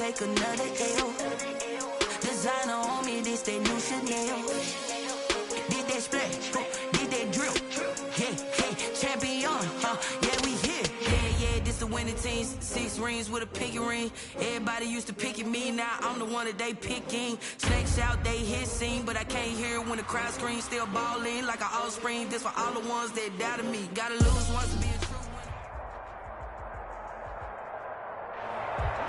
take another L. Designer on me, this that new Chanel. Did that splash, did that drill. Yeah, champion, yeah, we here. Yeah, this the winning team. 6 rings with a pinky ring. Everybody used to pick at me, now I'm the one that they picking. Snakes out, they hit scene, but I can't hear when the crowd screams. Still ballin' like an offspring. This for all the ones that doubted me. Gotta lose once to be a true winner.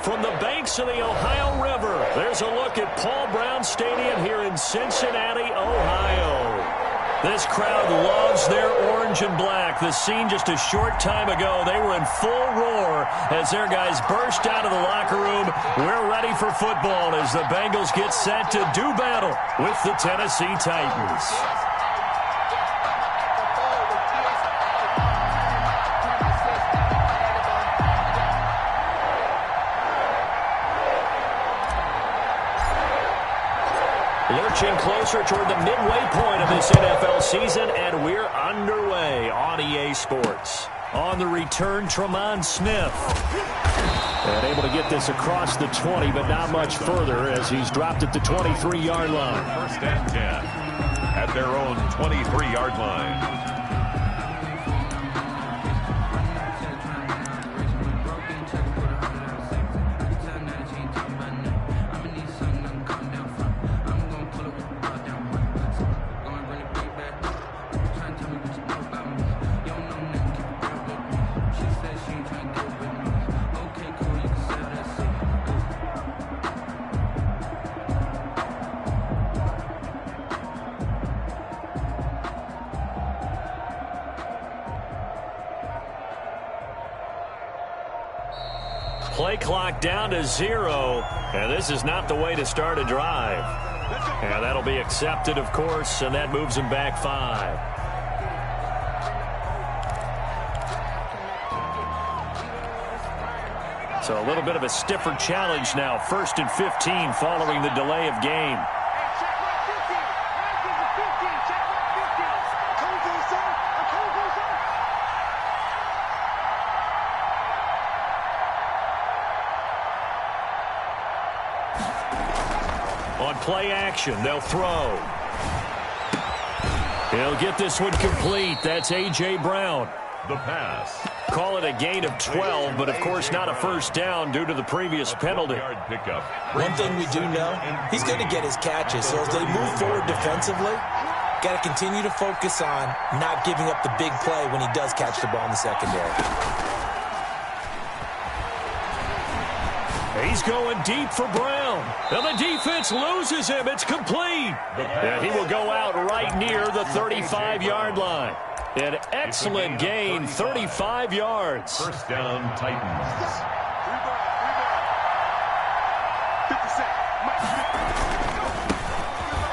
From the banks of the Ohio River, there's a look at Paul Brown Stadium here in Cincinnati, Ohio. This crowd loves their orange and black. The scene just a short time ago, they were in full roar as their guys burst out of the locker room. We're ready for football as the Bengals get set to do battle with the Tennessee Titans. Lurching closer toward the midway point of this NFL season, and we're underway on EA Sports. On the return, Tremont Smith. And able to get this across the 20, but not much further as he's dropped at the 23-yard line. 1st and 10 at their own 23-yard line. Play clock down to 0, and this is not the way to start a drive. And that'll be accepted, of course, and that moves him back 5. So a little bit of a stiffer challenge now. 1st and 15 following the delay of game. On play action, they'll throw. He'll get this one complete. That's A.J. Brown. The pass. Call it a gain of 12, but of course not a first down due to the previous penalty. Pickup. One thing we do know, he's going to get his catches. So as they move forward defensively, got to continue to focus on not giving up the big play when he does catch the ball in the secondary. He's going deep for Brown. And the defense loses him. It's complete. And he will go out right near the 35-yard line. An excellent gain, 35 yards. 1st down, Titans.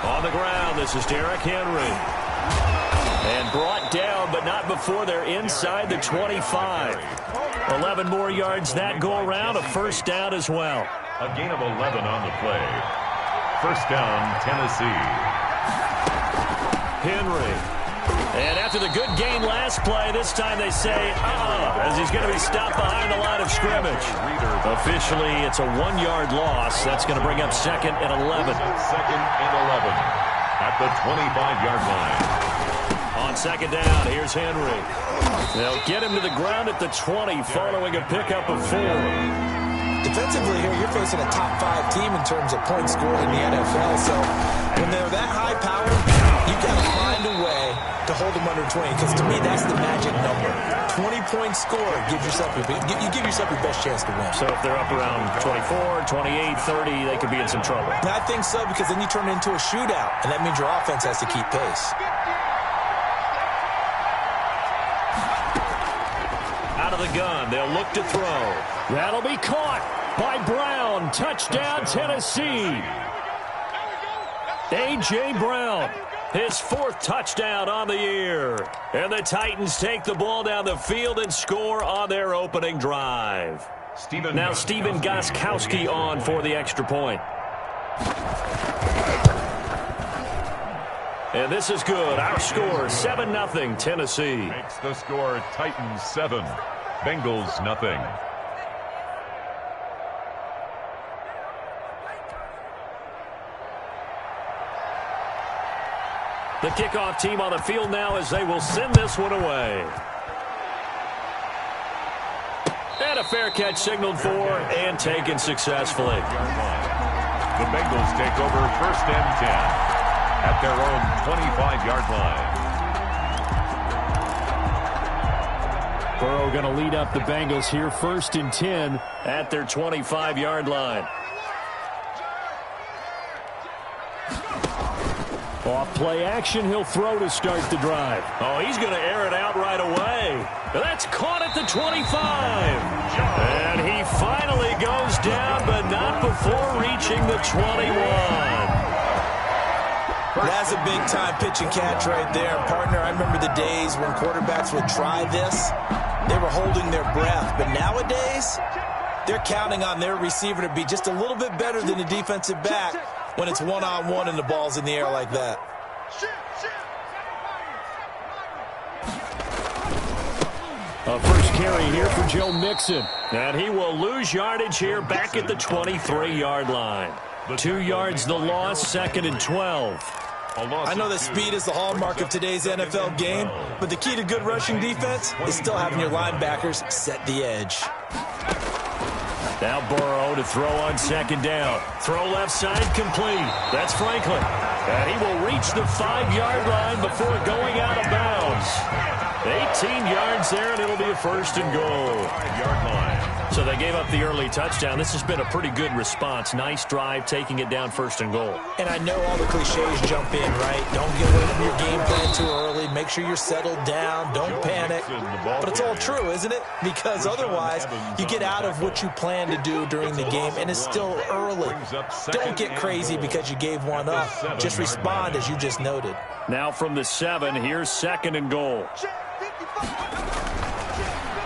On the ground, this is Derrick Henry. And brought down, but not before they're inside the 25. 11 more yards that go around, a first down as well. A gain of 11 on the play. 1st down, Tennessee. Henry. And after the good gain last play, this time they say, as he's going to be stopped behind the line of scrimmage. Officially, it's a 1-yard loss. That's going to bring up 2nd and 11. 2nd and 11 at the 25-yard line. On 2nd down, here's Henry. They'll get him to the ground at the 20 following a pickup of 4. Defensively here, you're facing a top 5 team in terms of points scored in the NFL. So when they're that high powered, you got to find a way to hold them under 20. Because to me, that's the magic number. 20 points scored, you give yourself your best chance to win. So if they're up around 24, 28, 30, they could be in some trouble. I think so, because then you turn it into a shootout, and that means your offense has to keep pace. Out of the gun, they'll look to throw. That'll be caught by Brown. Touchdown, Tennessee. A.J. Brown, his 4th touchdown on the year. And the Titans take the ball down the field and score on their opening drive. Now Stephen Gostkowski on for the extra point. And this is good. Our score, 7-0, Tennessee. Makes the score Titans 7, Bengals 0. The kickoff team on the field now as they will send this one away. And a fair catch signaled for and taken successfully. The Bengals take over 1st and 10 at their own 25-yard line. Burrow going to lead up the Bengals here 1st and 10 at their 25-yard line. Off play action, he'll throw to start the drive. Oh, he's going to air it out right away. That's caught at the 25. And he finally goes down, but not before reaching the 21. That's a big-time pitch and catch right there. Partner, I remember the days when quarterbacks would try this. They were holding their breath. But nowadays, they're counting on their receiver to be just a little bit better than the defensive back when it's one-on-one and the ball's in the air like that. A first carry here for Joe Mixon. And he will lose yardage here back at the 23-yard line. 2 yards the loss, 2nd and 12. I know that speed is the hallmark of today's NFL game, but the key to good rushing defense is still having your linebackers set the edge. Now Burrow to throw on 2nd down. Throw left side complete. That's Franklin. And he will reach the 5-yard line before going out of bounds. 18 yards there, and it'll be a 1st and goal. 5-yard line. So they gave up the early touchdown. This has been a pretty good response. Nice drive, taking it down 1st and goal. And I know all the cliches jump in, right? Don't get away from your game plan too early. Make sure you're settled down. Don't panic. But it's all true, isn't it? Because otherwise, you get out of what you plan to do during the game, and it's still early. Don't get crazy because you gave one up. Just respond as you just noted. Now from the 7, here's 2nd and goal.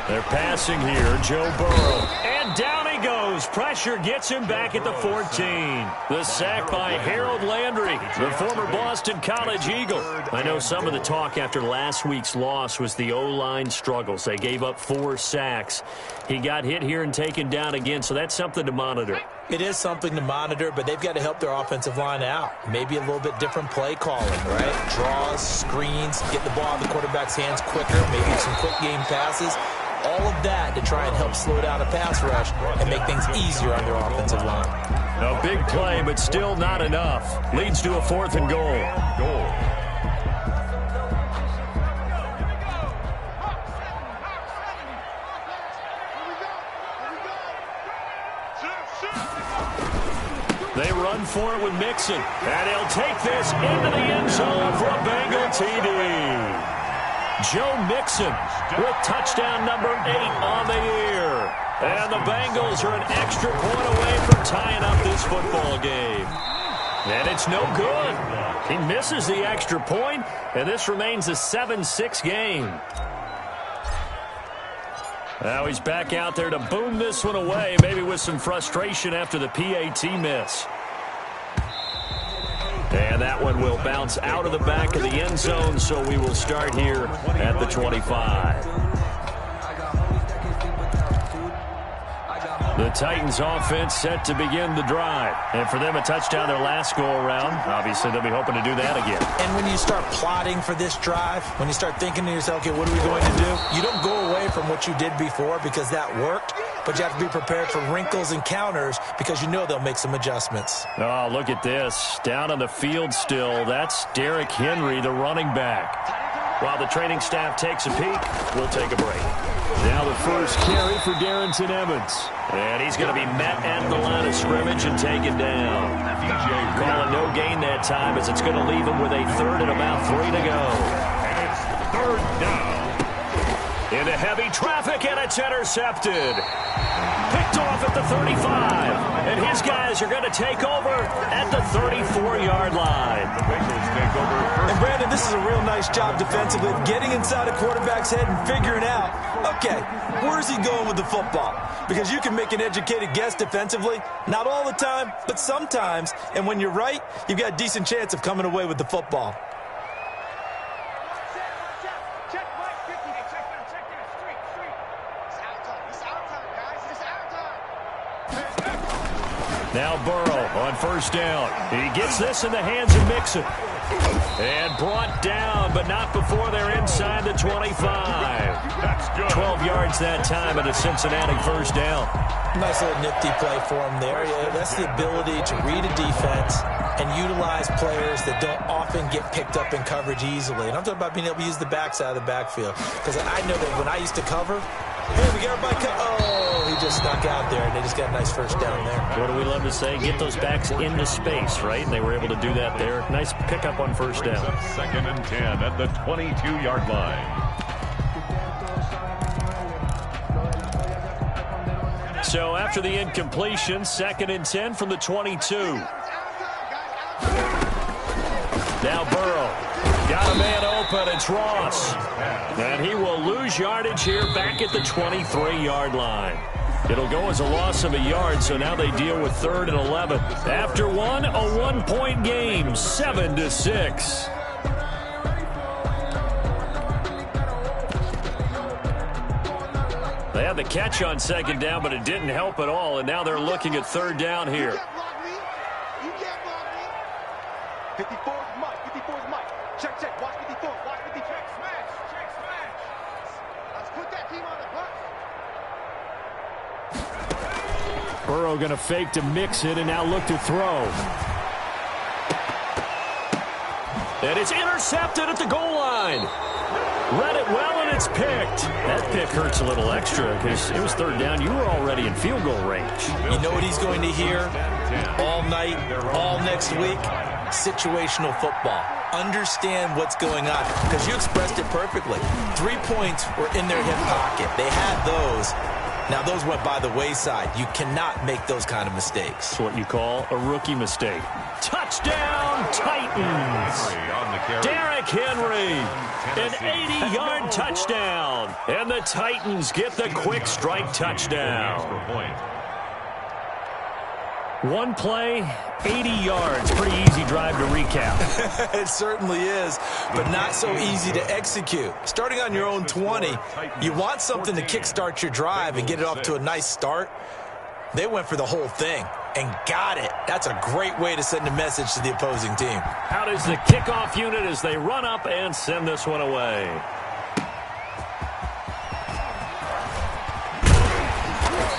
They're passing here, Joe Burrow. And down he goes. Pressure gets him back at the 14. The sack by Harold Landry, the former Boston College Eagle. I know some of the talk after last week's loss was the O-line struggles. They gave up 4 sacks. He got hit here and taken down again, so that's something to monitor. It is something to monitor, but they've got to help their offensive line out. Maybe a little bit different play calling, right? Draws, screens, get the ball in the quarterback's hands quicker, maybe some quick game passes. All of that to try and help slow down a pass rush and make things easier on their offensive line. A big play, but still not enough. Leads to a 4th and goal. They run for it with Mixon. And he'll take this into the end zone for a Bengal TD. Joe Mixon with touchdown number 8 on the year. And the Bengals are an extra point away from tying up this football game. And it's no good. He misses the extra point, and this remains a 7-6 game. Now he's back out there to boom this one away, maybe with some frustration after the PAT miss. And that one will bounce out of the back of the end zone, so we will start here at the 25. The Titans offense set to begin the drive. And for them, a touchdown their last go-around. Obviously, they'll be hoping to do that again. And when you start plotting for this drive, when you start thinking to yourself, okay, what are we going to do? You don't go away from what you did before because that worked, but you have to be prepared for wrinkles and counters because you know they'll make some adjustments. Oh, look at this. Down on the field still, that's Derrick Henry, the running back. While the training staff takes a peek, we'll take a break. Now the first carry for Darrington Evans. And he's going to be met at the line of scrimmage and taken down. Calling no gain that time as it's going to leave him with a 3rd and about 3 to go. And it's 3rd down. Into heavy traffic, and it's intercepted. Picked off at the 35. And his guys are going to take over at the 34-yard line. The Bengals take over first. And Brandon, this is a real nice job defensively of getting inside a quarterback's head and figuring out, okay, where's he going with the football? Because you can make an educated guess defensively, not all the time, but sometimes. And when you're right, you've got a decent chance of coming away with the football. Now Burrow on first down. He gets this in the hands of Mixon. And brought down, but not before they're inside the 25. That's good. 12 yards that time and a Cincinnati first down. Nice little nifty play for him there. Yeah, that's the ability to read a defense and utilize players that don't often get picked up in coverage easily. And I'm talking about being able to use the backs out of the backfield. Because I know that when I used to cover, hey, we got everybody oh, he just snuck out there, and they just got a nice first down there. What do we love to say? Get those backs into space, right? And they were able to do that there. Nice pickup on first down. Second and 10 at the 22-yard line. So after the incompletion, second and 10 from the 22. Now Burrow. Got a man open. It's Ross. And he will lose yardage here back at the 23-yard line. It'll go as a loss of a yard, so now they deal with 3rd and 11. After one, a 1-point game, 7-6. They had the catch on second down, but it didn't help at all, and now they're looking at 3rd down here. You can't block me. 54 is Mike. 54 is Mike. Check, check. Watch 54. Watch 54. Check, smash. Check, smash. Let's put that team on the bus. Burrow going to fake to mix it and now look to throw. And it's intercepted at the goal line. Read it well, and it's picked. That pick hurts a little extra because it was 3rd down. You were already in field goal range. You know what he's going to hear all night, all next week? Situational football. Understand what's going on, because you expressed it perfectly. 3 points were in their hip pocket. They had those. Now, those went by the wayside. You cannot make those kind of mistakes. It's what you call a rookie mistake. Touchdown, Titans! Derrick Henry, an 80-yard touchdown. And the Titans get the quick strike touchdown. One play, 80 yards. Pretty easy drive to recap. It certainly is, but not so easy to execute. Starting on your own 20, you want something to kickstart your drive and get it off to a nice start. They went for the whole thing and got it. That's a great way to send a message to the opposing team. Out is the kickoff unit as they run up and send this one away.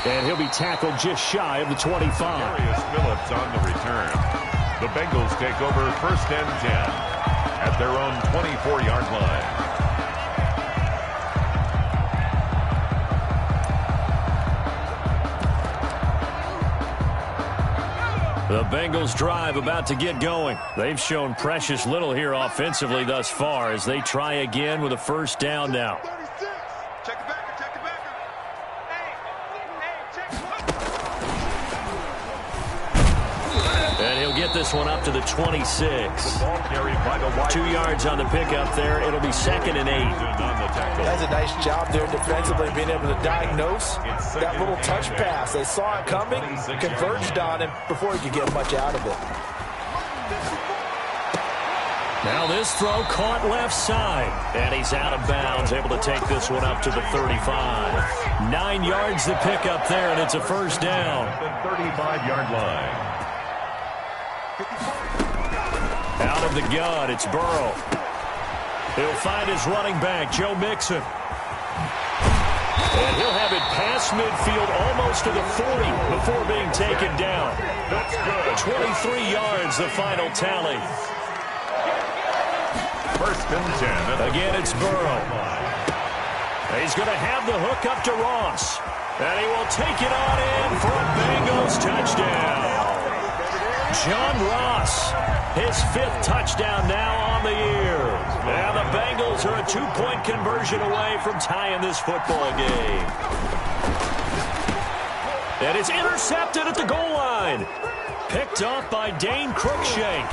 And he'll be tackled just shy of the 25. Darius Phillips on the return. The Bengals take over 1st and 10 at their own 24-yard line. The Bengals drive about to get going. They've shown precious little here offensively thus far as they try again with a 1st down now. Check the backer, check the backer. Hey, check. And he'll get this one up to the 26. Ball carried by the wide 2 yards on the pickup there. It'll be 2nd and 8. That's a nice job there defensively, being able to diagnose that little touch pass. They saw it coming, converged on him before he could get much out of it. Now this throw caught left side. And he's out of bounds, able to take this one up to the 35. 9 yards to pick up there, and it's a 1st down. The 35-yard line. Out of the gun, it's Burrow. He'll find his running back, Joe Mixon. And he'll have it past midfield almost to the 40 before being taken down. That's good. 23 yards, the final tally. 1st and 10. Again, it's Burrow. He's going to have the hook up to Ross. And he will take it on in for a Bengals touchdown. John Ross, his 5th touchdown now on the year. And the Bengals are a 2-point conversion away from tying this football game. And it's intercepted at the goal line. Picked off by Dane Cruikshank.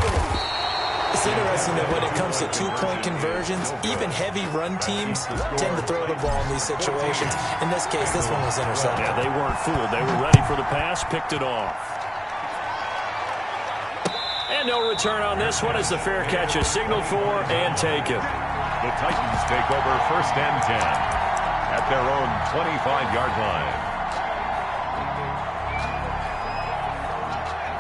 It's interesting that when it comes to 2-point conversions, even heavy run teams tend to throw the ball in these situations. In this case, this one was intercepted. Yeah, they weren't fooled. They were ready for the pass, picked it off. And no return on this one as the fair catch is signaled for and taken. The Titans take over 1st and 10 at their own 25-yard line.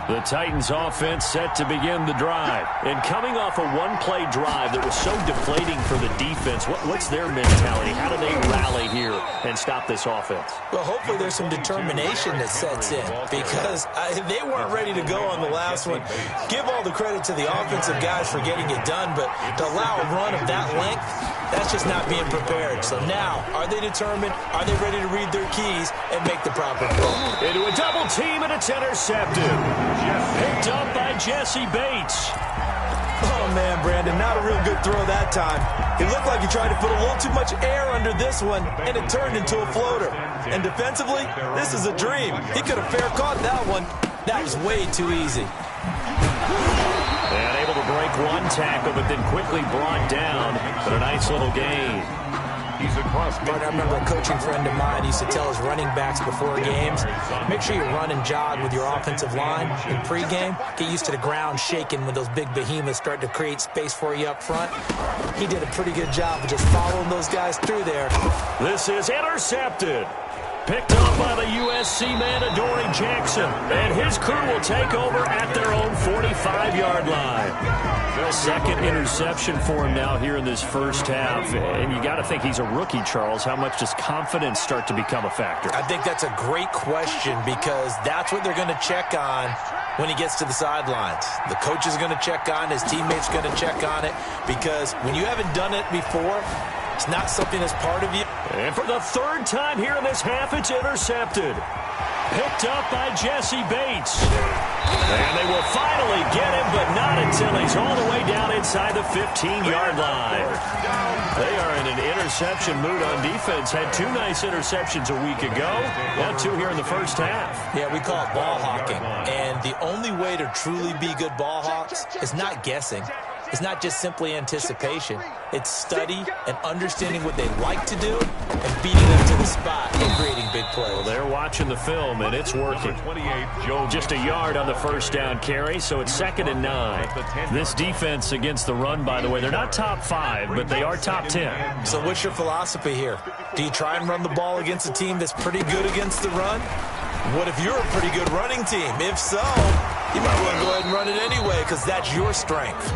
The Titans offense set to begin the drive. And coming off a one-play drive that was so deflating for the defense, what's their mentality? How do they rally here and stop this offense? Well, hopefully there's some determination that sets in because they weren't ready to go on the last one. Give all the credit to the offensive guys for getting it done, but to allow a run of that length, that's just not being prepared. So now, are they determined? Are they ready to read their keys and make the proper play? Into a double team, and it's intercepted. Picked up by Jesse Bates. Oh, man, Brandon, not a real good throw that time. It looked like he tried to put a little too much air under this one, and it turned into a floater. And defensively, this is a dream. He could have fair caught that one. That was way too easy. And able to break one tackle, but then quickly brought down. But a nice little gain. He's across. But I remember a coaching friend of mine used to tell his running backs before games, make sure you run and jog with your offensive line in pregame. Get used to the ground shaking when those big behemoths start to create space for you up front. He did a pretty good job of just following those guys through there. This is intercepted. Picked up by the USC man, Adoree Jackson. And his crew will take over at their own 45-yard line. Second interception for him now here in this first half. And you got to think he's a rookie, Charles. How much does confidence start to become a factor? I think that's a great question because that's what they're going to check on when he gets to the sidelines. The coach is going to check on, his teammates going to check on it because when you haven't done it before, it's not something that's part of you. And for the third time here in this half, it's intercepted. Picked up by Jesse Bates. And they will finally get him, but not until he's all the way down inside the 15-yard line. They are in an interception mood on defense. Had two nice interceptions a week ago. Now two here in the first half. Yeah, we call it ball hawking. And the only way to truly be good ball hawks is not guessing. It's not just simply anticipation. It's study and understanding what they like to do and beating them to the spot and creating big plays. Well, they're watching the film, and it's working. Just a yard on the first down carry, so it's 2nd and 9. This defense against the run, by the way, they're not top 5, but they are top 10. So what's your philosophy here? Do you try and run the ball against a team that's pretty good against the run? What if you're a pretty good running team? If so, you might want to go ahead and run it anyway because that's your strength.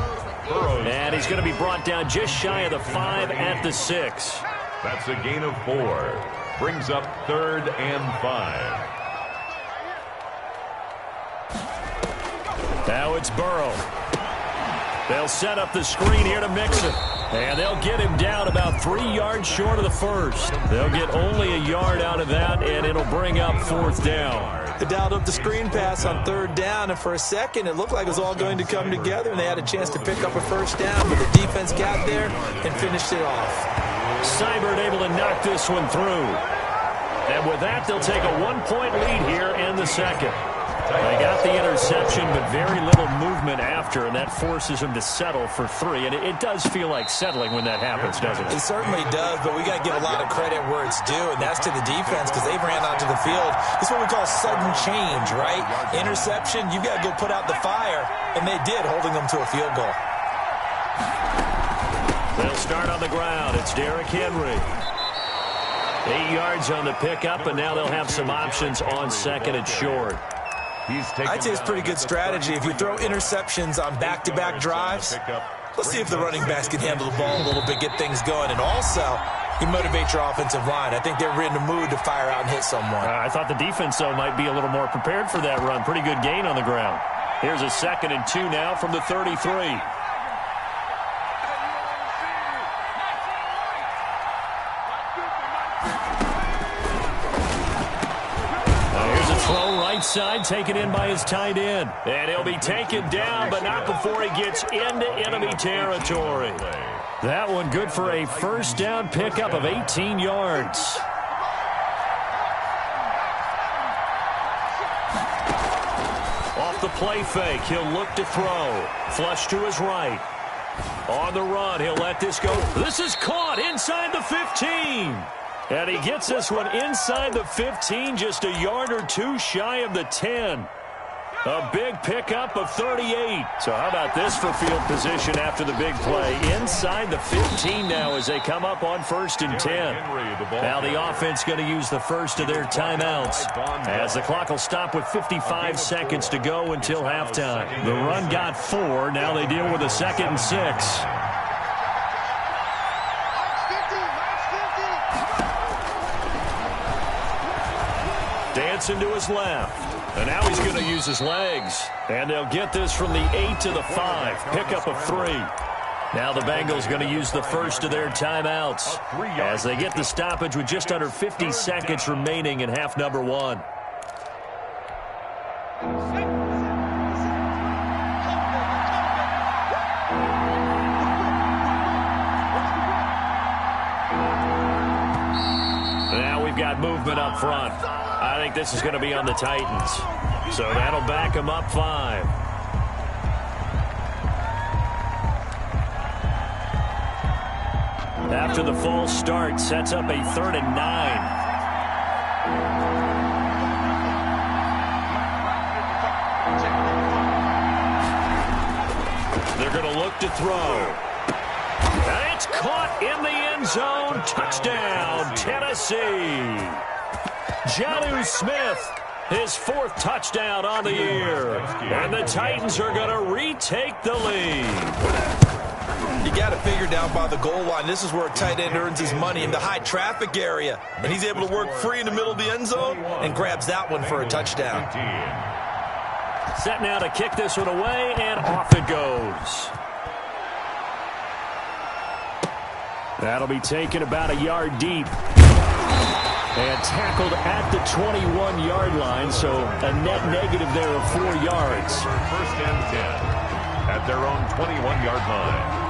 And he's going to be brought down just shy of the 5 at the 6. That's a gain of 4. Brings up 3rd and 5. Now it's Burrow. They'll set up the screen here to Mixon. And they'll get him down about 3 yards short of the first. They'll get only a yard out of that, and it'll bring up 4th down. They dialed up the screen pass on 3rd down, and for a second it looked like it was all going to come together, and they had a chance to pick up a first down, but the defense got there and finished it off. Seibert able to knock this one through. And with that, they'll take a 1-point lead here in the second. They got the interception, but very little movement after, and that forces them to settle for 3. And it does feel like settling when that happens, doesn't it? It certainly does, but we got to give a lot of credit where it's due, and that's to the defense because they ran onto the field. This is what we call sudden change, right? Interception, you got to go put out the fire, and they did, holding them to a field goal. They'll start on the ground. It's Derrick Henry. 8 yards on the pickup, and now they'll have some options on 2nd and short. I'd say it's pretty good strategy. If you throw interceptions on back-to-back drives, let's see if the running backs can handle the ball a little bit, get things going, and also you motivate your offensive line. I think they're in the mood to fire out and hit someone. I thought the defense, though, might be a little more prepared for that run. Pretty good gain on the ground. Here's a 2nd and 2 now from the 33. Side taken in by his tight end. And he'll be taken down, but not before he gets into enemy territory. That one good for a first down pickup of 18 yards. Off the play fake, he'll look to throw. Flush to his right. On the run, he'll let this go. This is caught inside the 15. And he gets this one inside the 15, just a yard or two shy of the 10. A big pickup of 38. So how about this for field position after the big play? Inside the 15 now as they come up on 1st and 10. Now the offense going to use the first of their timeouts as the clock will stop with 55 seconds to go until halftime. The run got 4. Now they deal with a 2nd and 6. Dancing to his left. And now he's going to use his legs. And they'll get this from the 8 to the 5. Pickup of 3. Now the Bengals going to use the first of their timeouts as they get the stoppage with just under 50 seconds remaining in half number 1. Now we've got movement up front. I think this is going to be on the Titans. So that'll back them up 5. After the false start, sets up a 3rd and 9. They're going to look to throw. And it's caught in the end zone. Touchdown, Tennessee. Jonnu Smith, his 4th touchdown on the year. And the Titans are going to retake the lead. You got to figure down by the goal line. This is where a tight end earns his money, in the high traffic area. And he's able to work free in the middle of the end zone and grabs that one for a touchdown. Set now to kick this one away, and off it goes. That'll be taken about a yard deep. And tackled at the 21-yard line, so a net negative there of 4 yards. 1st and 10 at their own 21-yard line.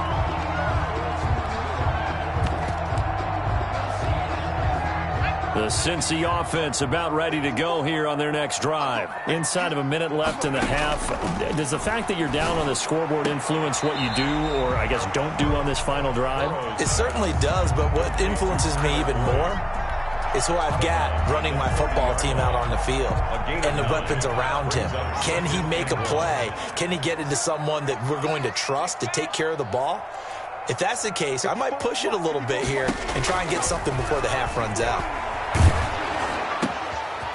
The Cincy offense about ready to go here on their next drive. Inside of a minute left in the half, does the fact that you're down on the scoreboard influence what you do, or I guess don't do on this final drive? It certainly does, but what influences me even more is who I've got running my football team out on the field and the weapons around him. Can he make a play? Can he get into someone that we're going to trust to take care of the ball? If that's the case, I might push it a little bit here and try and get something before the half runs out.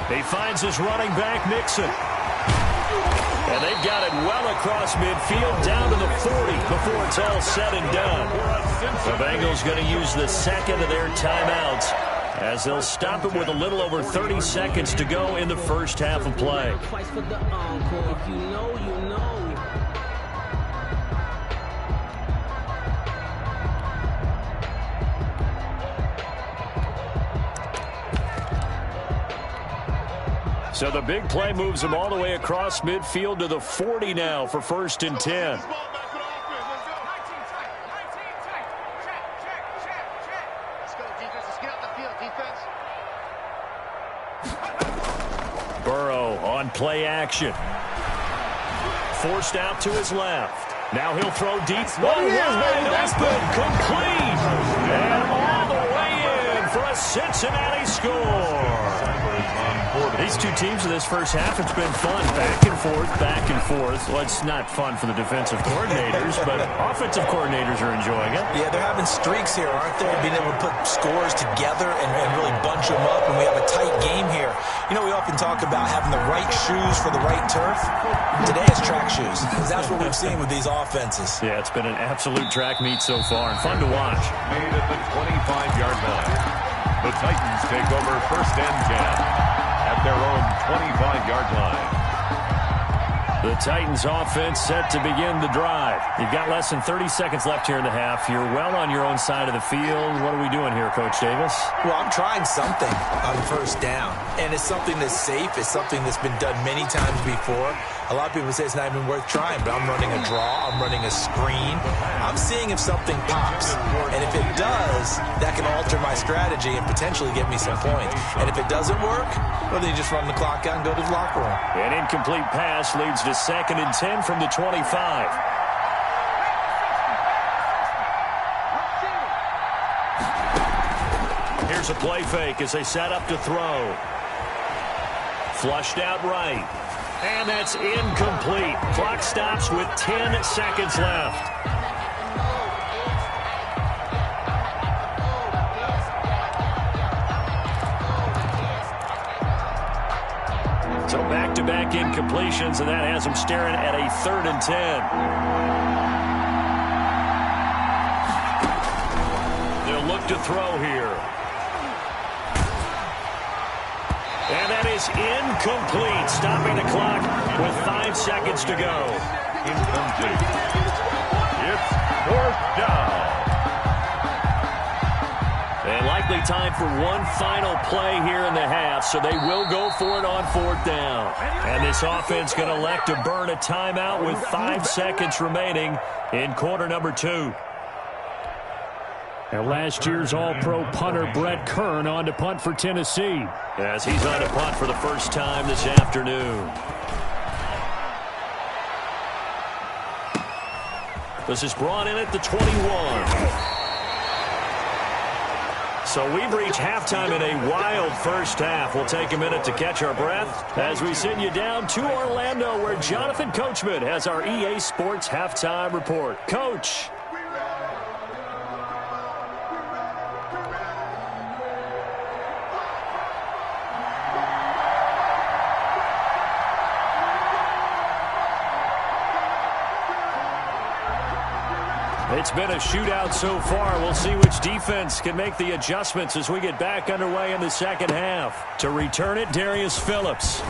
He finds his running back, Mixon. And they've got it well across midfield down to the 40 before it's all said and done. The Bengals going to use the 2nd of their timeouts as they'll stop it with a little over 30 seconds to go in the first half of play. So the big play moves them all the way across midfield to the 40 now for 1st and 10. Burrow on play action. Forced out to his left. Now he'll throw deep. Wide open, complete. And all the way in for a Cincinnati score. These two teams in this first half, it's been fun. Back and forth, back and forth. Well, it's not fun for the defensive coordinators, but offensive coordinators are enjoying it. Yeah, they're having streaks here, aren't they? Being able to put scores together and really bunch them up, and we have a tight game here. You know, we often talk about having the right shoes for the right turf. Today is track shoes, because that's what we've seen with these offenses. Yeah, it's been an absolute track meet so far, and fun to watch. Made at the 25-yard line. The Titans take over 1st and 10 at their own 25-yard line. The Titans offense set to begin the drive. You've got less than 30 seconds left here in the half. You're well on your own side of the field. What are we doing here, Coach Davis? Well, I'm trying something on 1st down, and it's something that's safe. It's something that's been done many times before. A lot of people say it's not even worth trying, but I'm running a draw. I'm running a screen. I'm seeing if something pops. And if it does, that can alter my strategy and potentially get me some points. And if it doesn't work, well, then you just run the clock out and go to the locker room. An incomplete pass leads to 2nd and 10 from the 25. Here's a play fake as they set up to throw. Flushed out right. And that's incomplete. Clock stops with 10 seconds left. So back-to-back incompletions, and that has him staring at a 3rd and 10. They'll look to throw here. And that is incomplete, stopping the clock with 5 seconds to go. Incomplete. It's 4th down. And likely time for one final play here in the half, so they will go for it on 4th down. And this offense going to elect to burn a timeout with 5 seconds remaining in quarter number 2. And last year's All-Pro punter Brett Kern on to punt for Tennessee. As he's on to punt for the first time this afternoon. This is brought in at the 21. So we've reached halftime in a wild first half. We'll take a minute to catch our breath as we send you down to Orlando, where Jonathan Coachman has our EA Sports halftime report. Coach. It's been a shootout so far. We'll see which defense can make the adjustments as we get back underway in the second half. To return it, Darius Phillips.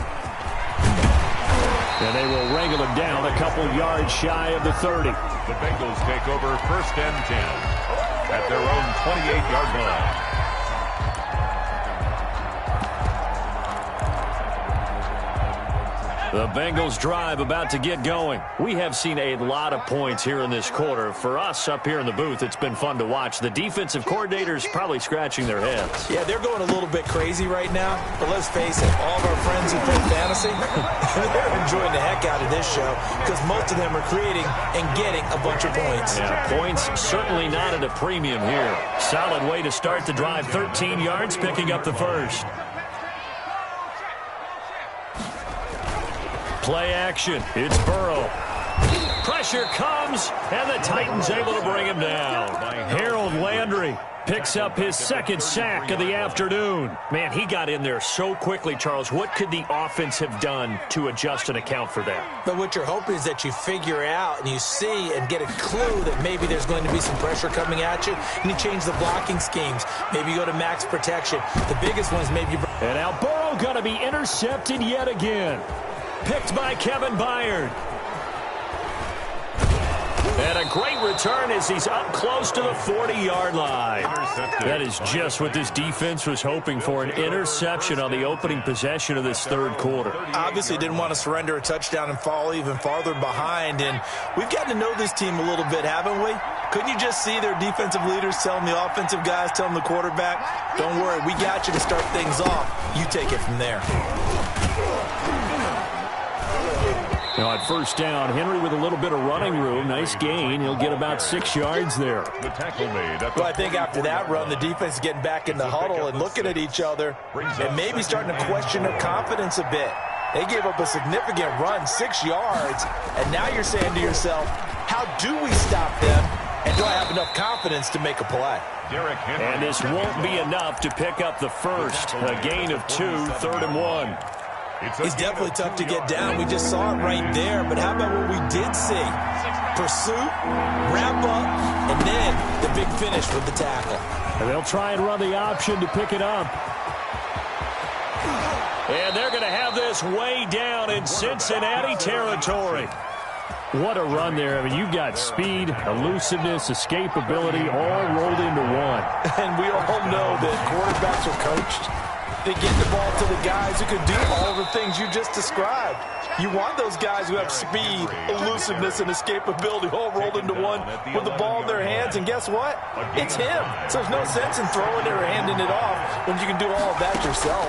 And they will wrangle him down a couple yards shy of the 30. The Bengals take over 1st and 10 at their own 28-yard line. The Bengals drive about to get going. We have seen a lot of points here in this quarter. For us up here in the booth, it's been fun to watch. The defensive coordinators probably scratching their heads. Yeah, they're going a little bit crazy right now. But let's face it, all of our friends who play fantasy, they're enjoying the heck out of this show because most of them are creating and getting a bunch of points. Yeah, points certainly not at a premium here. Solid way to start the drive. 13 yards, picking up the first. Play action. It's Burrow. Pressure comes, and the Titans able to bring him down. Harold Landry picks up his 2nd sack of the afternoon. Man, he got in there so quickly, Charles. What could the offense have done to adjust and account for that? But what you're hoping is that you figure out and you see and get a clue that maybe there's going to be some pressure coming at you, and you change the blocking schemes. Maybe you go to max protection. The biggest one is maybe... And now Burrow going to be intercepted yet again. Picked by Kevin Byard. And a great return as he's up close to the 40-yard line. That is just what this defense was hoping for, an interception on the opening possession of this 3rd quarter. Obviously didn't want to surrender a touchdown and fall even farther behind, and we've gotten to know this team a little bit, haven't we? Couldn't you just see their defensive leaders telling the offensive guys, telling the quarterback, don't worry, we got you to start things off. You take it from there. Now at 1st down, Henry with a little bit of running room. Nice gain. He'll get about 6 yards there. The tackle made. Well, I think after that run, the defense is getting back in the huddle and looking at each other and maybe starting to question their confidence a bit. They gave up a significant run, 6 yards, and now you're saying to yourself, how do we stop them, and do I have enough confidence to make a play? And this won't be enough to pick up the first. A gain of 2, 3rd and 1. It's definitely tough to get down. We just saw it right there. But how about what we did see? Pursuit, wrap up, and then the big finish with the tackle. And they'll try and run the option to pick it up. And they're going to have this way down in Cincinnati territory. What a run there. I mean, you've got speed, elusiveness, escapability all rolled into one. And we all know that quarterbacks are coached. They get the ball to the guys who can do all the things you just described. You want those guys who have speed, elusiveness, and escapability all rolled into one with the ball in their hands, and guess what? It's him. So there's no sense in throwing it or handing it off when you can do all of that yourself.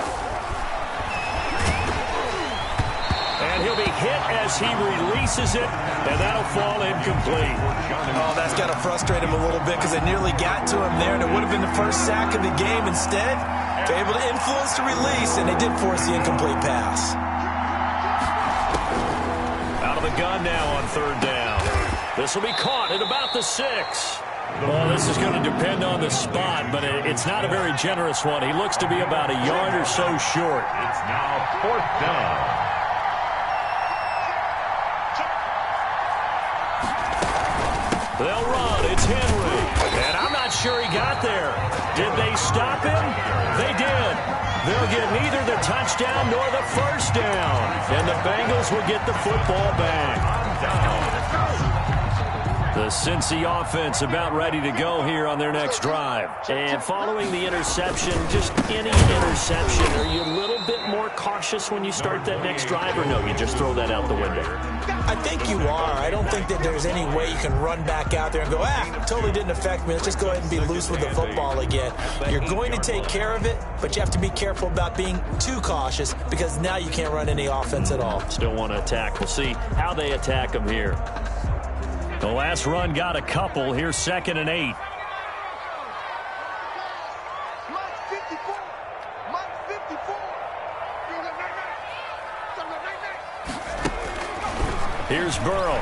And he'll be hit as he releases it, and that'll fall incomplete. Oh, that's got to frustrate him a little bit because they nearly got to him there, and it would have been the first sack of the game. Instead, they're able to influence the release, and they did force the incomplete pass. gun now on third down. This will be caught at about the 6. Well, this is going to depend on the spot, but it's not a very generous one. He looks to be about a yard or so short. It's now fourth down. They'll run. It's Henry. And I'm not sure he got there. Did they stop him? They did. They'll get neither the touchdown nor the first down. And the Bengals will get the football back. The Cincy offense about ready to go here on their next drive. And following the interception, just any interception, are you a little bit more cautious when you start that next drive, or no, you just throw that out the window? I think you are. I don't think that there's any way you can run back out there and go, totally didn't affect me. Let's just go ahead and be loose with the football again. You're going to take care of it, but you have to be careful about being too cautious because now you can't run any offense at all. Still want to attack. We'll see how they attack them here. The last run got a couple. Here's 2nd and 8. Here's Burrow.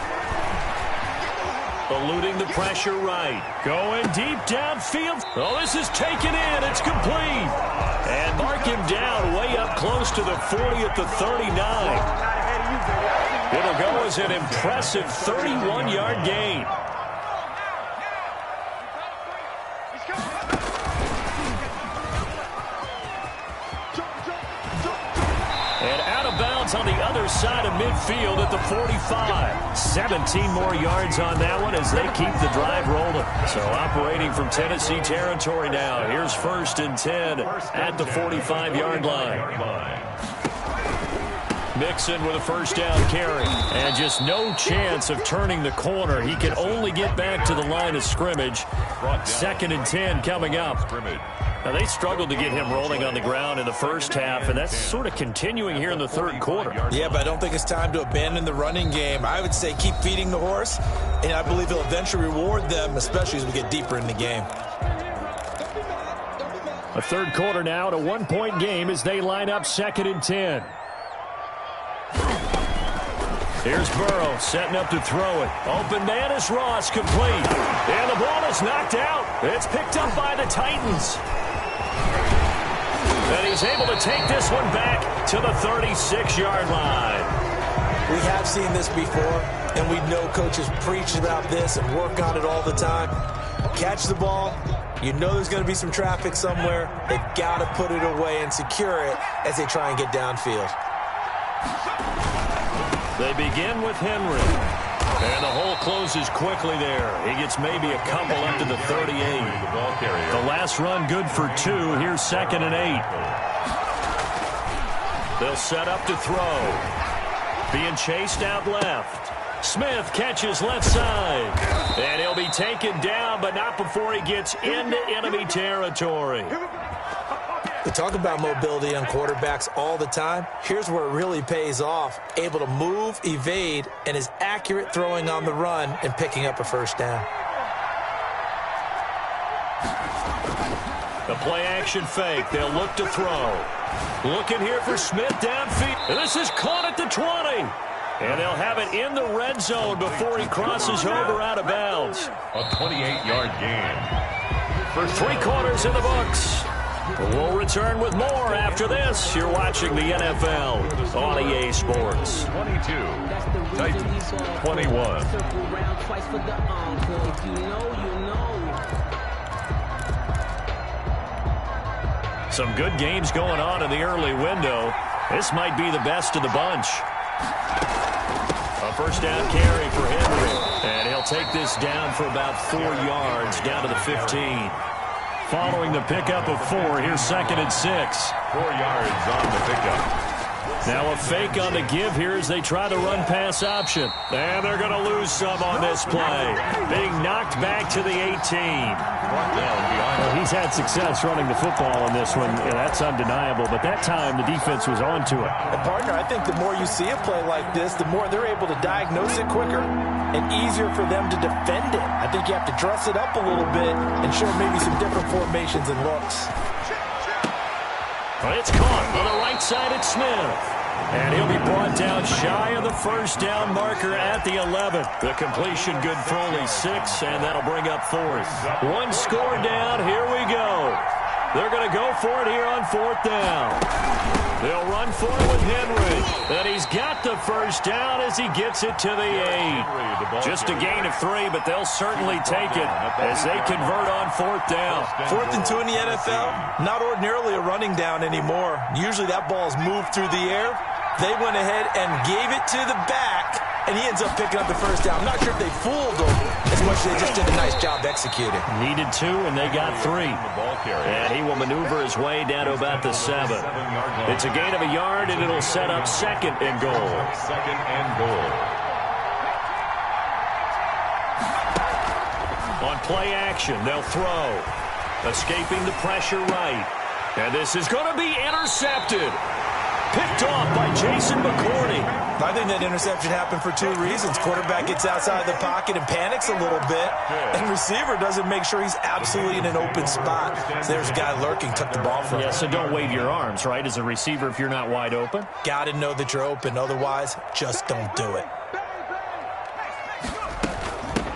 Eluding the pressure right. Going deep downfield. Oh, this is taken in. It's complete. And mark him down way up close to the 40 at the 39. It'll go as an impressive 31-yard gain. And out of bounds on the other side of midfield at the 45. 17 more yards on that one as they keep the drive rolling. So operating from Tennessee territory now. Here's 1st and 10 at the 45-yard line. Mixon with a first down carry. And just no chance of turning the corner. He can only get back to the line of scrimmage. 2nd and 10 coming up. Now, they struggled to get him rolling on the ground in the first half, and that's sort of continuing here in the third quarter. Yeah, but I don't think it's time to abandon the running game. I would say keep feeding the horse, and I believe he'll eventually reward them, especially as we get deeper in the game. A third quarter now, a 1-point game as they line up 2nd and 10. Here's Burrow setting up to throw it. Open man is Ross, complete. And the ball is knocked out. It's picked up by the Titans. And he's able to take this one back to the 36-yard line. We have seen this before, and we know coaches preach about this and work on it all the time. Catch the ball. You know there's going to be some traffic somewhere. They've got to put it away and secure it as they try and get downfield. They begin with Henry. And the hole closes quickly there. He gets maybe a couple up to the 38. The last run good for 2. Here's 2nd and 8. They'll set up to throw. Being chased out left. Smith catches left side. And he'll be taken down, but not before he gets into enemy territory. We talk about mobility on quarterbacks all the time. Here's where it really pays off. Able to move, evade, and is accurate throwing on the run and picking up a first down. The play-action fake. They'll look to throw. Looking here for Smith downfield. And this is caught at the 20. And they'll have it in the red zone before he crosses over out of bounds. A 28-yard gain. For 3 quarters in the books. We'll return with more after this. You're watching the NFL on EA Sports. 22. Titans 21. Some good games going on in the early window. This might be the best of the bunch. A first down carry for Henry. And he'll take this down for about 4 yards, down to the 15. Following the pickup of 4, here's 2nd and 6. 4 yards on the pickup. Now a fake on the give here as they try the run-pass option. And they're going to lose some on this play. Being knocked back to the 18. Well, he's had success running the football in this one, and that's undeniable. But that time, the defense was on to it. And partner, I think the more you see a play like this, the more they're able to diagnose it quicker and easier for them to defend it. I think you have to dress it up a little bit and show maybe some different formations and looks. It's caught on the right side at Smith. And he'll be brought down shy of the first down marker at the 11th. The completion good for only 6, and that'll bring up 4th. One score down. Here we go. They're going to go for it here on 4th down. They'll run for it with Henry. And he's got the first down as he gets it to the 8. Just a gain of 3, but they'll certainly take it as they convert on 4th down. 4th and 2 in the NFL, not ordinarily a running down anymore. Usually that ball's moved through the air. They went ahead and gave it to the back, and he ends up picking up the first down. I'm not sure if they fooled him as much as they just did a nice job executing. Needed 2, and they got 3. And he will maneuver his way down to about the 7. It's a gain of a yard, and it'll set up 2nd and goal. 2nd and goal. On play action, they'll throw. Escaping the pressure right. And this is going to be intercepted. Picked off by Jason McCourty. I think that interception happened for 2 reasons. Quarterback gets outside the pocket and panics a little bit, and receiver doesn't make sure he's absolutely in an open spot. So there's a guy lurking, took the ball from him. Yeah, so don't wave your arms, right, as a receiver if you're not wide open. Got to know that you're open. Otherwise, just don't do it.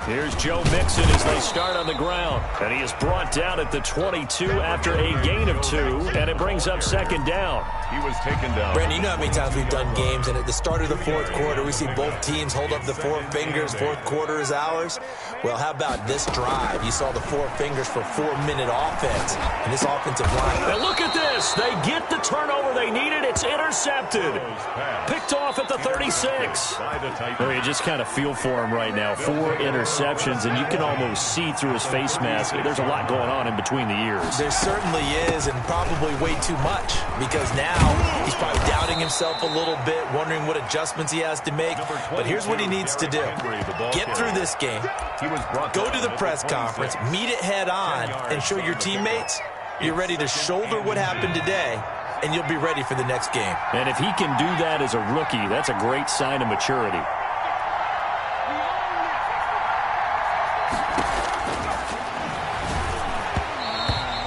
Here's Joe Mixon as they start on the ground. And he is brought down at the 22 after a gain of 2, and it brings up 2nd down. He was taken down. Brandon, you know how many times we've done games, and at the start of the 4th quarter, we see both teams hold up the 4 fingers, 4th quarter is ours. Well, how about this drive? You saw the 4 fingers for 4-minute offense, and this offensive line. And look at this. They get the turnover they needed. It's intercepted. Picked off at the 36. Well, you just kind of feel for him right now. 4 interceptions, and you can almost see through his face mask. There's a lot going on in between the ears. There certainly is, and probably way too much, because now he's probably doubting himself a little bit, wondering what adjustments he has to make. But here's what he needs to do. Get through this game. Go to the press conference, meet it head on, and show your teammates you're ready to shoulder what happened today, and you'll be ready for the next game. And if he can do that as a rookie, that's a great sign of maturity.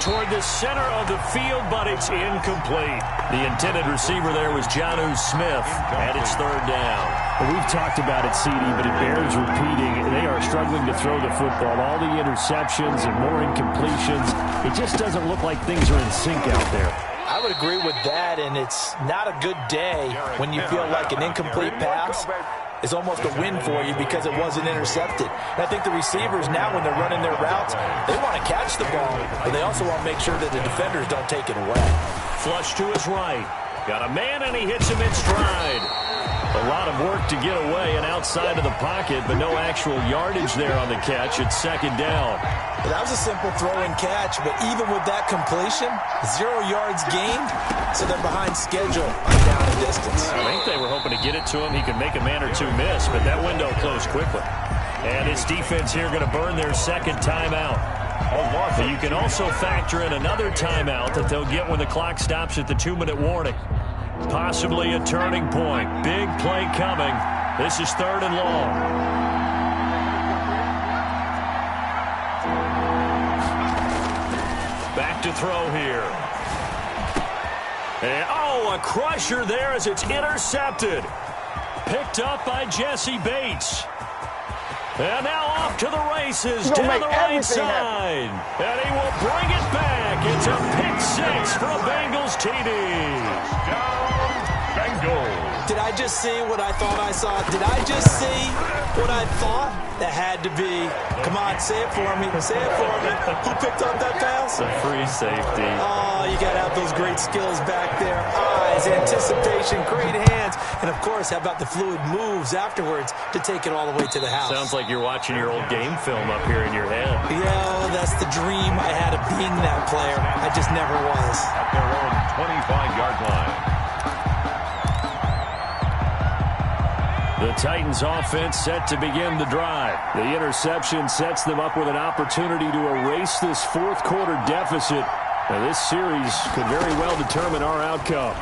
Toward the center of the field, but it's incomplete. The intended receiver there was Jonnu Smith, and it's 3rd down. Well, we've talked about it, CD, but it bears repeating. They are struggling to throw the football. All the interceptions and more incompletions. It just doesn't look like things are in sync out there. I would agree with that, and it's not a good day when you feel like an incomplete pass is almost a win for you because it wasn't intercepted. And I think the receivers now, when they're running their routes, they want to catch the ball, but they also want to make sure that the defenders don't take it away. Flush to his right. Got a man, and he hits him in stride. A lot of work to get away and outside of the pocket, but no actual yardage there on the catch. It's 2nd down. Well, that was a simple throw and catch, but even with that completion, 0 yards gained, so they're behind schedule on down and distance. I think they were hoping to get it to him. He could make a man or 2 miss, but that window closed quickly. And his defense here going to burn their 2nd timeout. But you can also factor in another timeout that they'll get when the clock stops at the 2-minute warning. Possibly a turning point. Big play coming. This is 3rd and long. Back to throw here. And, a crusher there as it's intercepted. Picked up by Jesse Bates. And now off to the races down the right side. And he will bring it back. It's a pick 6 for a Bengals TD. Bengals. Did I just see what I thought I saw? Did I just see what I thought? That had to be. Come on, say it for me. Say it for me. Who picked up that pass? A free safety. Oh, you got to have those great skills back there. Eyes, anticipation, great hands. And, of course, how about the fluid moves afterwards to take it all the way to the house? Sounds like you're watching your old game film up here in your head. Yeah, that's the dream I had of being that player. I just never was. At their own 25-yard line. The Titans offense set to begin the drive. The interception sets them up with an opportunity to erase this 4th quarter deficit. Now, this series could very well determine our outcome.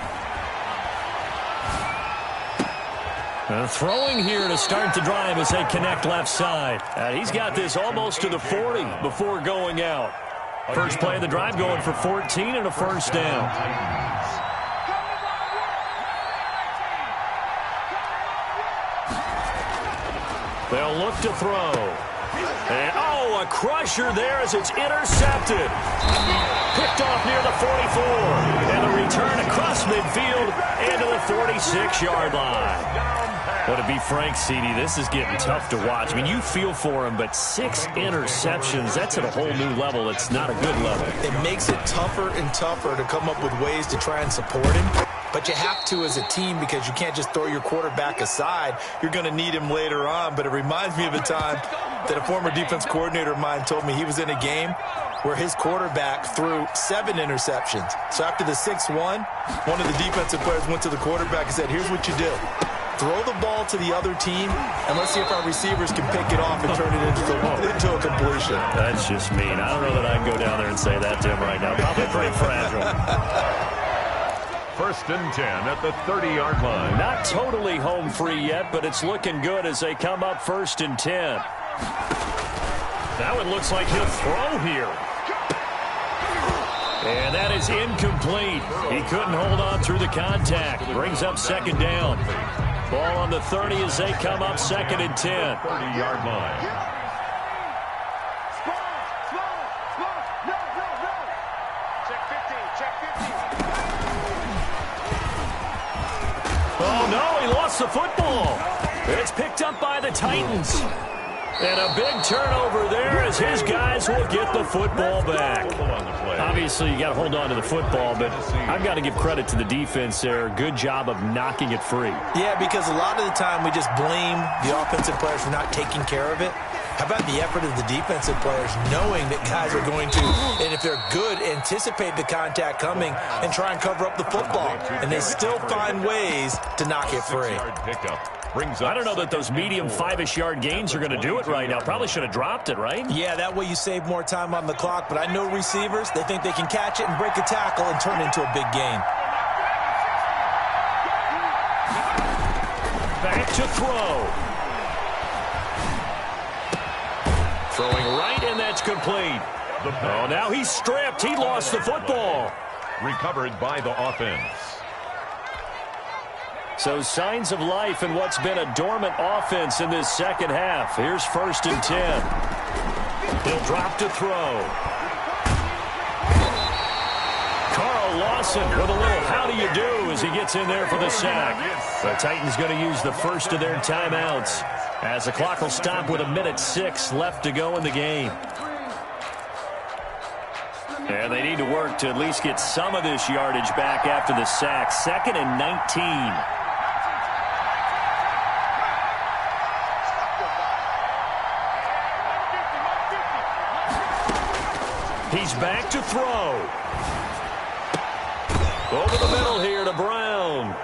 Throwing here to start the drive as they connect left side. He's got this almost to the 40 before going out. First play of the drive going for 14 and a 1st down. They'll look to throw. And, a crusher there as it's intercepted. Picked off near the 44. And a return across midfield into the 46-yard line. But to be frank, CD, this is getting tough to watch. I mean, you feel for him, but 6 interceptions, that's at a whole new level. It's not a good level. It makes it tougher and tougher to come up with ways to try and support him. But you have to as a team because you can't just throw your quarterback aside. You're going to need him later on. But it reminds me of a time that a former defense coordinator of mine told me he was in a game where his quarterback threw 7 interceptions. So after the 6th one of the defensive players went to the quarterback and said, here's what you do. Throw the ball to the other team, and let's see if our receivers can pick it off and turn it into a completion. That's just mean. I don't know that I can go down there and say that to him right now. Probably pretty fragile. 1st and 10 at the 30-yard line. Not totally home free yet, but it's looking good as they come up 1st and 10. That one looks like he'll throw here. And that is incomplete. He couldn't hold on through the contact. Brings up 2nd down. Ball on the 30 as they come up 2nd and 10. 30-yard line. Oh, no, he lost the football. It's picked up by the Titans. And a big turnover there as his guys will get the football back. Obviously, you got to hold on to the football, but I've got to give credit to the defense there. Good job of knocking it free. Yeah, because a lot of the time we just blame the offensive players for not taking care of it. How about the effort of the defensive players knowing that guys are going to, and if they're good, anticipate the contact coming and try and cover up the football. And they still find ways to knock it free. I don't know that those medium 5-ish yard gains are going to do it right now. Probably should have dropped it, right? Yeah, that way you save more time on the clock. But I know receivers, they think they can catch it and break a tackle and turn it into a big gain. Back to throw. Throwing right, and that's complete. Oh, now he's stripped. He lost the football. Recovered by the offense. So signs of life in what's been a dormant offense in this 2nd half. Here's 1st and 10. He'll drop to throw. Carl Lawson with a little how do you do as he gets in there for the sack. The Titans going to use the first of their timeouts as the clock will stop with 1:06 left to go in the game. And they need to work to at least get some of this yardage back after the sack. 2nd and 19. He's back to throw. Over the middle here to Brown.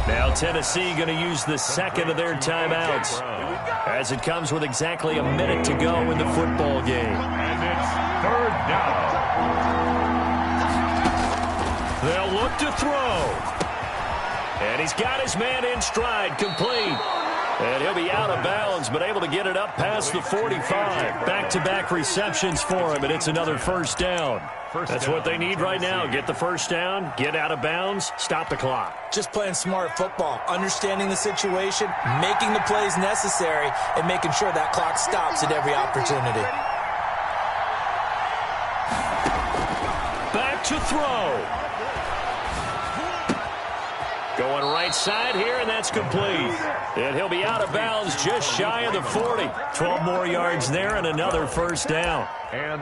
Now Tennessee going to use the 2nd of their timeouts as it comes with exactly 1 minute to go in the football game. And it's 3rd down. They'll look to throw. And he's got his man in stride, complete. And he'll be out of bounds, but able to get it up past the 45. Back-to-back receptions for him, and it's another 1st down. That's what they need right now. Get the 1st down, get out of bounds, stop the clock. Just playing smart football, understanding the situation, making the plays necessary, and making sure that clock stops at every opportunity. Back to throw. Going right side here, and that's complete. And he'll be out of bounds just shy of the 40. 12 more yards there and another 1st down.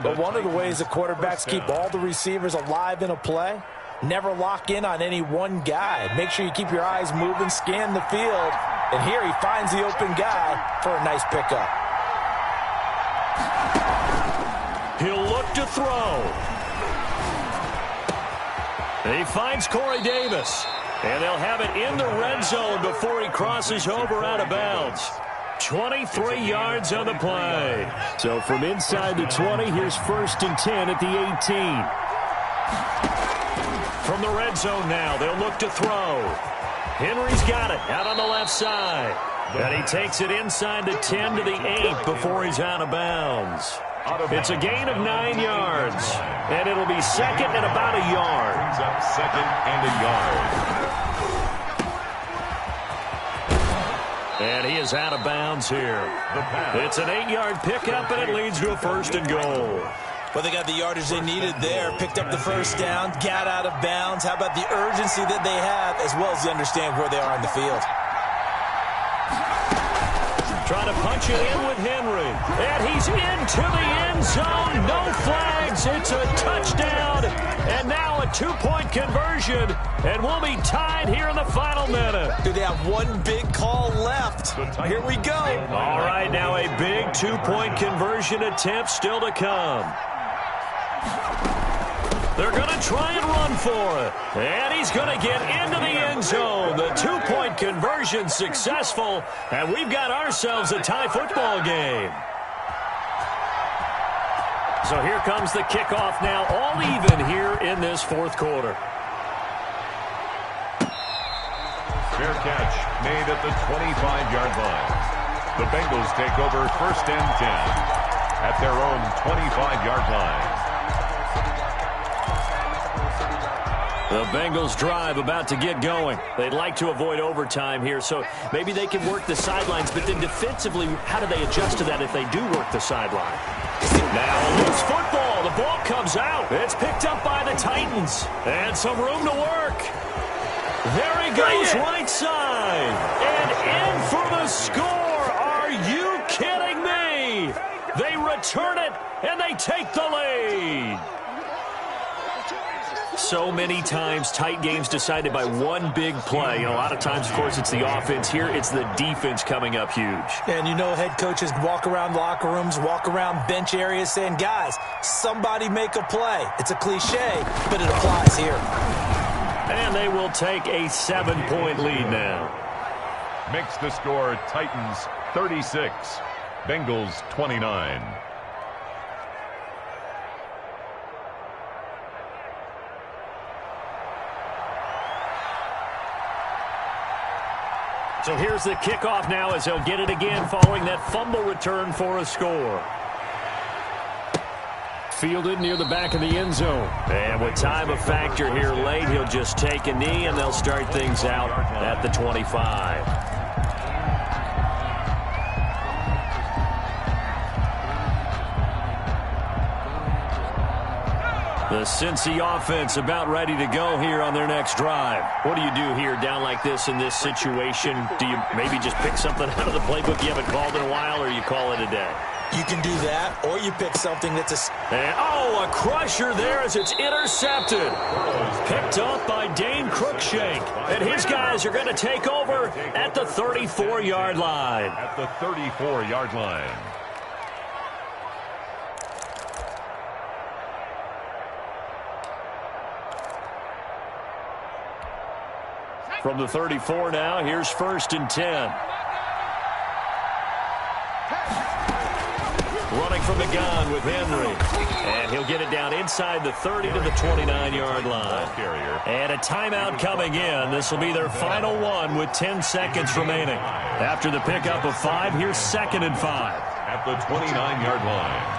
But one of the ways the quarterbacks keep all the receivers alive in a play, never lock in on any one guy. Make sure you keep your eyes moving, scan the field. And here he finds the open guy for a nice pickup. He'll look to throw. He finds Corey Davis. And they'll have it in the red zone before he crosses over out of bounds. 23 yards on the play. So from inside the 20, here's 1st and 10 at the 18. From the red zone now, they'll look to throw. Henry's got it out on the left side. And he takes it inside the 10 to the 8 before he's out of bounds. It's a gain of 9 yards. And it'll be 2nd and about a yard. Brings up 2nd and a yard. And he is out of bounds here. It's an 8-yard pickup, and it leads to a 1st and goal. Well, they got the yardage they needed there, picked up the first down, got out of bounds. How about the urgency that they have, as well as they understand where they are in the field? Trying to punch it in with Henry. And he's into the end zone. No flags. It's a touchdown. And now a 2-point conversion. And we'll be tied here in the final minute. Do they have one big call left? Here we go. All right, now a big 2-point conversion attempt still to come. They're going to try and run for it. And he's going to get into the end zone. The 2-point conversion successful. And we've got ourselves a tie football game. So here comes the kickoff now, all even here in this 4th quarter. Fair catch made at the 25-yard line. The Bengals take over 1st and 10 at their own 25-yard line. The Bengals drive about to get going. They'd like to avoid overtime here, so maybe they can work the sidelines, but then defensively, how do they adjust to that if they do work the sideline? Now loose football. The ball comes out. It's picked up by the Titans. And some room to work. There he goes, right side. And in for the score. Are you kidding me? They return it, and they take the lead. So many times, tight games decided by one big play. A lot of times, of course, it's the offense. Here, it's the defense coming up huge. And you know head coaches walk around locker rooms, walk around bench areas saying, guys, somebody make a play. It's a cliche, but it applies here. And they will take a 7-point lead now. Makes the score Titans 36, Bengals 29. So here's the kickoff now as they'll get it again following that fumble return for a score. Fielded near the back of the end zone. And with time a factor here late, he'll just take a knee and they'll start things out at the 25. The Cincy offense about ready to go here on their next drive. What do you do here down like this in this situation? Do you maybe just pick something out of the playbook you haven't called in a while, or you call it a day? You can do that, or you pick something that's a crusher there as it's intercepted. Picked up by Dane Cruikshank. And his guys are going to take over at the 34-yard line. At the 34-yard line. From the 34 now, here's 1st and 10. Running from the gun with Henry. And he'll get it down inside the 30 to the 29-yard line. And a timeout coming in. This will be their final one with 10 seconds remaining. After the pickup of 5, here's 2nd and 5. At the 29-yard line.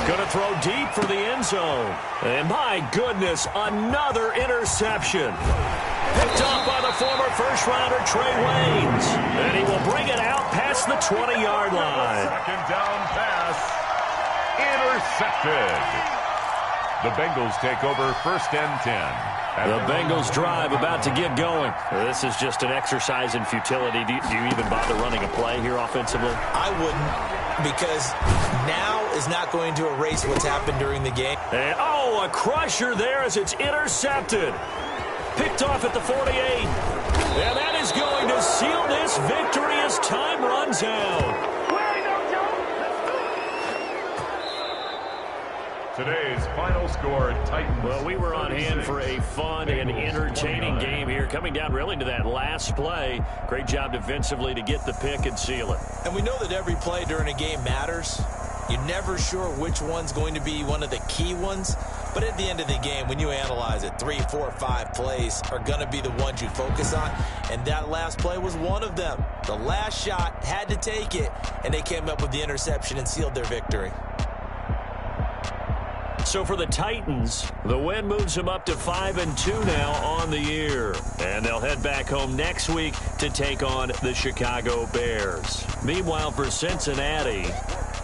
Going to throw deep for the end zone. And my goodness, another interception. Picked off by the former first-rounder Trey Waynes. And he will bring it out past the 20-yard line. Second down pass. Intercepted. The Bengals take over 1st and 10. The Bengals drive about to get going. This is just an exercise in futility. Do you even bother running a play here offensively? I wouldn't, because now is not going to erase what's happened during the game. And, a crusher there as it's intercepted. Picked off at the 48. And that is going to seal this victory as time runs out. Today's final score, Titans. Well, we were on 36, hand for a fun and entertaining 29. game here. Coming down really to that last play. Great job defensively to get the pick and seal it. And we know that every play during a game matters. You're never sure which one's going to be one of the key ones. But at the end of the game, when you analyze it, 3, 4, 5 plays are going to be the ones you focus on. And that last play was one of them. The last shot had to take it, and they came up with the interception and sealed their victory. So for the Titans, the win moves them up to 5-2 now on the year. And they'll head back home next week to take on the Chicago Bears. Meanwhile, for Cincinnati,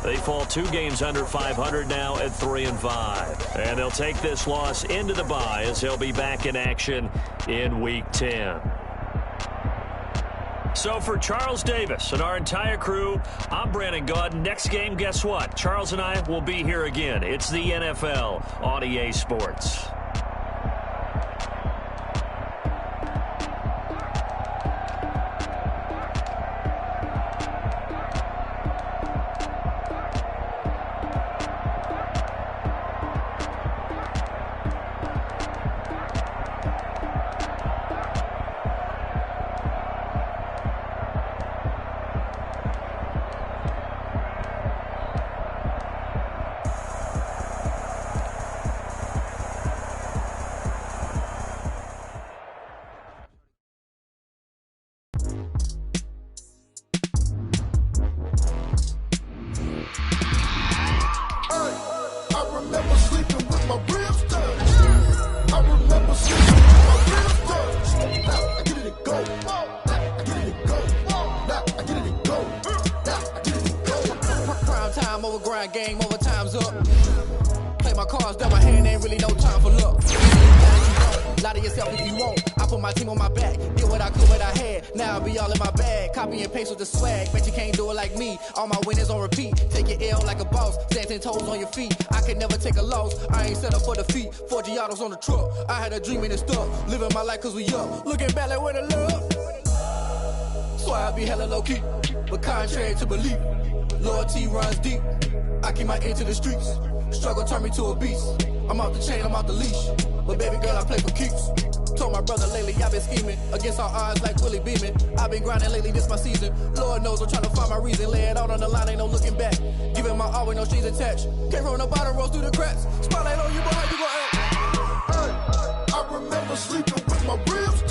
they fall 2 games under 500 now at 3-5. And they'll take this loss into the bye as they'll be back in action in Week 10. So for Charles Davis and our entire crew, I'm Brandon Gaudin. Next game, guess what? Charles and I will be here again. It's the NFL on EA Sports. Game over, time's up. Play my cards, dealt my hand, ain't really no time for luck. Lie to yourself if you want. I put my team on my back, did what I could, what I had. Now I'll be all in my bag, copy and paste with the swag. Bet you can't do it like me. All my winners on repeat. Take your L like a boss, stand 10 toes on your feet. I can never take a loss. I ain't set up for defeat. 4 Giottos on the truck. I had a dream and it stuck. Living my life cause we up. Looking back like where the love. So I be hella low key, but contrary to belief, loyalty runs deep. I keep my ear to the streets. Struggle turned me to a beast. I'm out the chain, I'm out the leash. But baby girl, I play for keeps. Told my brother lately, I've been scheming against all odds like Willie Beeman. I've been grinding lately, this my season. Lord knows I'm trying to find my reason. Lay it out on the line, ain't no looking back. Giving my all with no strings attached. Came from the bottom, rose through the cracks. Spotlight on you, boy, how you gon' act? Hey, I remember sleeping with my ribs